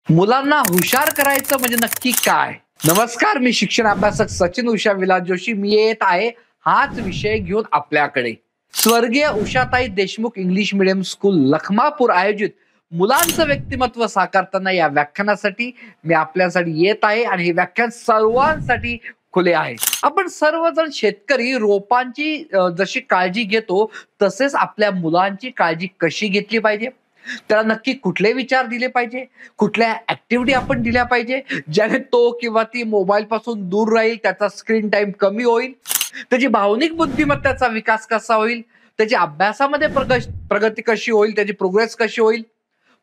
मुलांना हुशार करायचं म्हणजे नक्की काय? नमस्कार, मी शिक्षण अभ्यासक सचिन उषा विलास जोशी. मी येत आहे हाच विषय घेऊन आपल्याकडे. स्वर्गीय Ushatai Deshmukh English medium school Lakhmapur आयोजित मुलांचं व्यक्तिमत्व साकारताना या व्याख्यानासाठी मी आपल्यासाठी येत आहे आणि हे व्याख्यान सर्वांसाठी खुले आहे. आपण सर्वजण शेतकरी रोपांची जशी काळजी घेतो तसेच आपल्या मुलांची काळजी कशी घेतली पाहिजे, त्याला नक्की कुठले विचार दिले पाहिजे, कुठल्या ऍक्टिव्हिटी आपण दिल्या पाहिजे ज्याने तो किंवा ती मोबाईल पासून दूर राहील, त्याचा स्क्रीन टाइम कमी होईल, त्याची भावनिक बुद्धिमत्तेचा विकास कसा होईल, त्याची अभ्यासामध्ये प्रगती कशी होईल, त्याची प्रोग्रेस कशी होईल.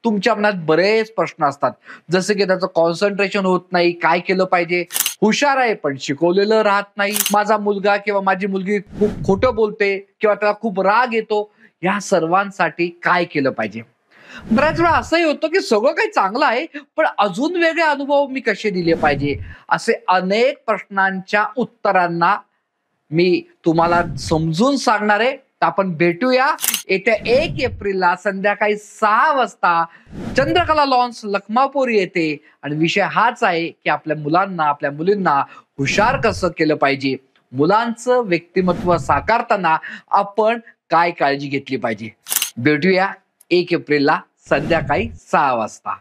तुमच्या मनात बरेच प्रश्न असतात, जसे की त्याचं कॉन्सन्ट्रेशन होत नाही, काय केलं पाहिजे, हुशार आहे पण शिकवलेलं राहत नाही, माझा मुलगा किंवा माझी मुलगी खूप खोटं बोलते किंवा त्याला खूप राग येतो, या सर्वांसाठी काय केलं पाहिजे. बऱ्याच वेळा असंही होतं की सगळं काही चांगलं आहे पण अजून वेगळे अनुभव मी कसे दिले पाहिजे, असे अनेक प्रश्नांच्या उत्तरांना मी तुम्हाला समजून सांगणार आहे. तर आपण भेटूया येत्या 1 एप्रिलला संध्याकाळी 6 वाजता चंद्रकला लॉन्स लखमापूर येथे. आणि विषय हाच आहे की आपल्या मुलांना, आपल्या मुलींना हुशार कसं केलं पाहिजे, मुलांचं व्यक्तिमत्व साकारताना आपण काय काळजी घेतली पाहिजे. भेटूया 1 एप्रिलला संध्याकाळी 6 वाजता.